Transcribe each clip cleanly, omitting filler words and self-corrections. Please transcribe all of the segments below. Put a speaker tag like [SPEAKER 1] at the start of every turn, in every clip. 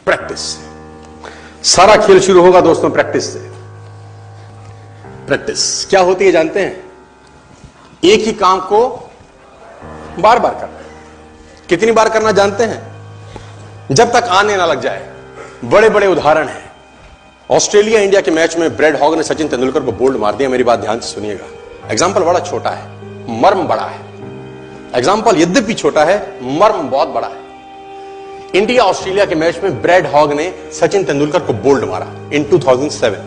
[SPEAKER 1] Practice. सारा खेल शुरू होगा दोस्तों प्रैक्टिस से। प्रैक्टिस क्या होती है जानते हैं? एक ही काम को बार बार करना। कितनी बार करना जानते हैं? जब तक आने ना लग जाए। बड़े बड़े उदाहरण हैं। ऑस्ट्रेलिया इंडिया के मैच में ब्रैड हॉग ने सचिन तेंदुलकर को बोल्ड मार दिया। मेरी बात ध्यान से सुनिएगा। एग्जाम्पल बड़ा छोटा है, मर्म बड़ा है। एग्जाम्पल यद्यपि छोटा है, मर्म बहुत बड़ा है। इंडिया ऑस्ट्रेलिया के मैच में ब्रैड हॉग ने सचिन तेंदुलकर को बोल्ड मारा इन 2007।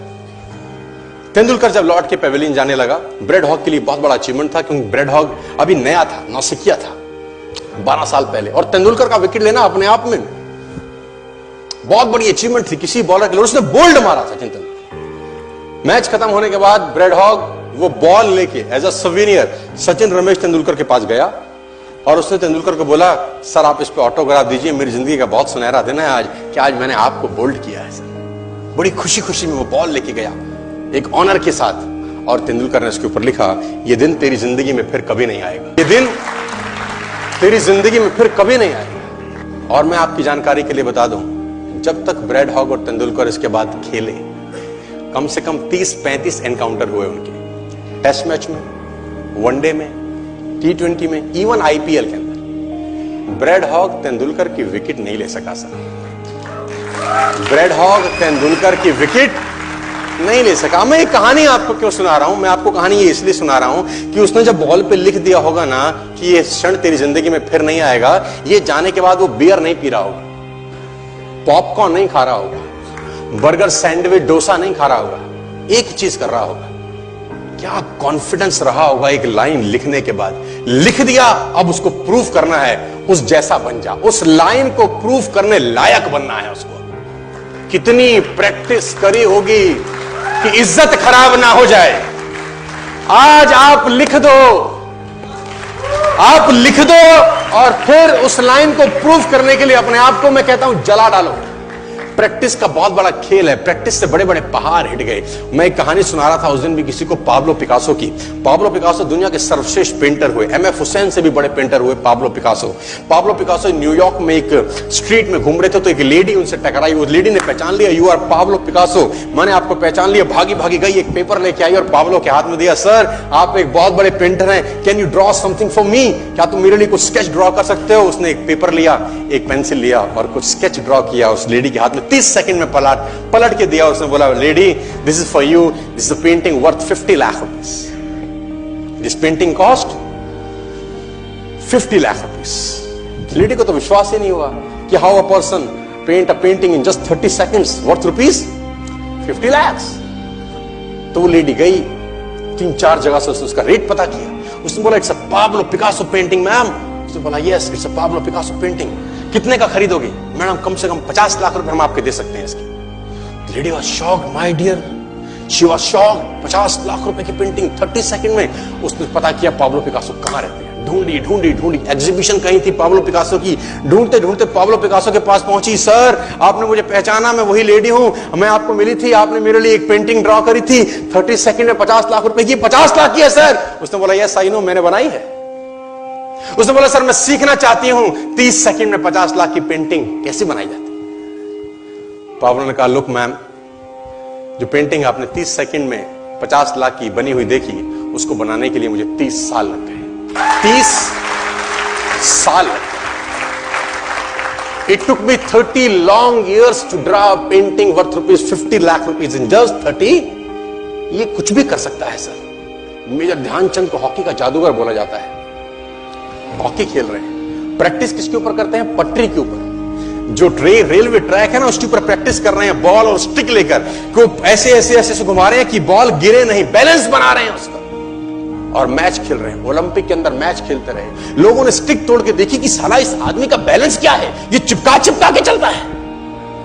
[SPEAKER 1] तेंदुलकर जब लौट के पेविलियन जाने लगा, ब्रैड हॉग के लिए बहुत बड़ा अचीवमेंट था, क्योंकि ब्रैड हॉग अभी नया था, नौसिखिया था 12 साल पहले, और तेंदुलकर का विकेट लेना अपने आप में बहुत बड़ी अचीवमेंट थी किसी बॉलर के लिए। उसने बोल्ड मारा सचिन तेंदुलकर। मैच खत्म होने के बाद ब्रैड हॉग वो बॉल लेके as a souvenir Sachin Ramesh Tendulkar के पास गया और उसने तेंदुलकर को बोला, सर आप इस पे ऑटोग्राफ दीजिए, मेरी जिंदगी का बहुत सुनहरा दिन है आज, कि आज मैंने आपको बोल्ड किया है सर। बड़ी खुशी खुशी में वो बॉल लेके गया एक ऑनर के साथ, और तेंदुलकर ने उसके ऊपर लिखा, ये दिन तेरी जिंदगी में फिर कभी नहीं आएगा, ये दिन तेरी जिंदगी में फिर कभी नहीं आएगा। और मैं आपकी जानकारी के लिए बता दूं, जब तक ब्रैड हॉग और तेंदुलकर इसके बाद खेले, कम से कम 30-35 एनकाउंटर हुए उनके, टेस्ट मैच में, वनडे में, T20 में, इवन आईपीएल के अंदर। ब्रैड हॉग तेंदुलकर की विकेट नहीं ले सका सर। ब्रैड हॉग तेंदुलकर की विकेट नहीं ले सका। मैं ये कहानी आपको क्यों सुना रहा हूं? मैं आपको कहानी ये इसलिए सुना रहा हूं कि उसने जब बॉल पे लिख दिया होगा ना कि ये क्षण तेरी जिंदगी में फिर नहीं आएगा, ये जाने के बाद वो बियर नहीं पी रहा होगा, पॉपकॉर्न नहीं खा रहा होगा, बर्गर, सैंडविच, डोसा नहीं खा रहा होगा, एक चीज कर रहा होगा। क्या कॉन्फिडेंस रहा होगा एक लाइन लिखने के बाद। लिख दिया, अब उसको प्रूफ करना है, उस जैसा बन जा। उस लाइन को प्रूफ करने लायक बनना है उसको। कितनी प्रैक्टिस करी होगी कि इज्जत खराब ना हो जाए। आज आप लिख दो, आप लिख दो, और फिर उस लाइन को प्रूफ करने के लिए अपने आप को मैं कहता हूं जला डालो। प्रैक्टिस का बहुत बड़ा खेल है। प्रैक्टिस से बड़े बड़े पहाड़ हिट गए। मैं एक कहानी सुना रहा था उस दिन भी किसी को, पाब्लो पिकासो की। पाब्लो पिकासो दुनिया के सर्वश्रेष्ठ पेंटर हुए, एमएफ हुसैन से भी बड़े पेंटर हुए Pablo Picasso. Pablo Picasso New York में एक स्ट्रीट में घूम रहे थे, तो एक लेडी उनसे टकराई। उस लेडी ने पहचान लिया, यू आर पाब्लो पिकासो, मैंने आपको पहचान लिया। भागी भागी गई, एक पेपर लेके आई और पाब्लो के हाथ में दिया, सर आप एक बहुत बड़े पेंटर हैं, can you draw something for me? क्या तुम मेरे लिए कुछ स्केच ड्रॉ कर सकते हो? उसने एक पेपर लिया, एक पेंसिल लिया और कुछ स्केच ड्रॉ किया उस लेडी के हाथ में। 30 सेकंड में पलट के दिया। उसने बोला, lady this is for you, this is a painting worth 50 lakh rupees. This painting cost 50 lakh rupees. Lady को तो विश्वास ही नहीं हुआ कि how a person paint a painting in just 30 seconds worth rupees 50 lakh. तो वो लेडी गई, 3-4 जगह से उसका रेट पता किया। उसने बोला, it's a Pablo Picasso painting ma'am. उसने बोला, yes it's a Pablo Picasso painting. कितने का खरीदोगे? मैडम कम से कम 50 लाख रुपए हम आपके दे सकते हैं इसकी। Lady was shocked, my dear, she was shocked. 50 lakh रुपए की पेंटिंग 30 सेकंड में। उसने पता किया पाब्लो पिकासो कहां रहते हैं। ढूंढी ढूंढी ढूंढी, एग्जीबिशन कहीं थी पाब्लो पिकासो की। ढूंढते ढूंढते पाब्लो पिकासो के पास पहुंची। सर आपने मुझे पहचाना, मैं वही लेडी हूं, मैं आपको मिली थी, आपने मेरे लिए एक पेंटिंग ड्रॉ करी थी 30 सेकंड में 50 लाख रुपए की। 50 लाख की है सर। उसने बोला, यस आई नो, मैंने बनाई है। उसने बोला, सर मैं सीखना चाहती हूं 30 सेकंड में 50 लाख की पेंटिंग कैसे बनाई जाती है। पाब्लो ने कहा, लुक मैम, जो पेंटिंग आपने 30 सेकंड में 50 लाख की बनी हुई देखी, उसको बनाने के लिए मुझे 30 साल लग गए। 30 साल लग गए। It took me 30 long years to draw a painting worth rupees 50 lakh rupees in just 30। ये कुछ भी कर सकता है सर। मेजर ध्यानचंद को हॉकी का जादूगर बोला जाता है। हॉकी खेल रहे हैं, प्रैक्टिस किसके ऊपर करते हैं? पटरी के ऊपर। जो रेलवे ट्रैक है ना, उसके ऊपर प्रैक्टिस कर रहे हैं, बॉल और स्टिक लेकर को ऐसे ऐसे ऐसे से घुमा रहे हैं कि बॉल गिरे नहीं, बैलेंस बना रहे हैं उसका, और मैच खेल रहे हैं। ओलंपिक के अंदर मैच खेलते रहे। लोगों ने स्टिक तोड़ के देखी कि साला इस आदमी का बैलेंस क्या है, ये चिपका चिपका के चलता है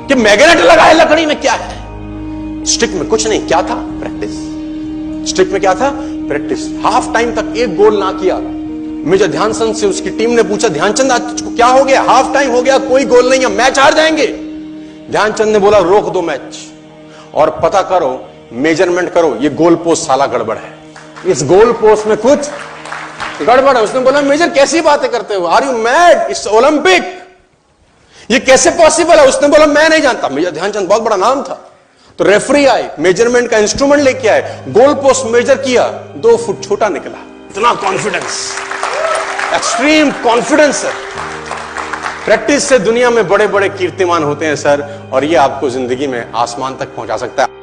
[SPEAKER 1] कि मैग्नेट लगा है लकड़ी में, क्या है? स्टिक में कुछ नहीं, क्या था? प्रैक्टिस। स्टिक में क्या था? प्रैक्टिस। हाफ टाइम तक एक गोल ना किया। मेजर ध्यानचंद से उसकी टीम ने पूछा, ध्यानचंद आज क्या हो गया? हाफ टाइम हो गया, कोई गोल नहीं है, मैच हार जाएंगे। ध्यानचंद ने बोला, रोक दो मैच और पता करो, मेजरमेंट करो, ये गोल पोस्ट साला गड़बड़ है, इस गोल पोस्ट में कुछ गड़बड़ है। उसने बोला, मेजर कैसी बातें करते हो? Are you mad? It's Olympic. ये कैसे पॉसिबल है? उसने बोला मैं नहीं जानता। मेजर ध्यानचंद बहुत बड़ा नाम था। तो रेफरी आए, मेजरमेंट का इंस्ट्रूमेंट लेके आए, गोल पोस्ट मेजर किया, 2 फुट छोटा निकला। इतना confidence, extreme confidence sir. Practice से दुनिया में बड़े बड़े कीर्तिमान होते हैं सर, और ये आपको जिंदगी में आसमान तक पहुंचा सकता है।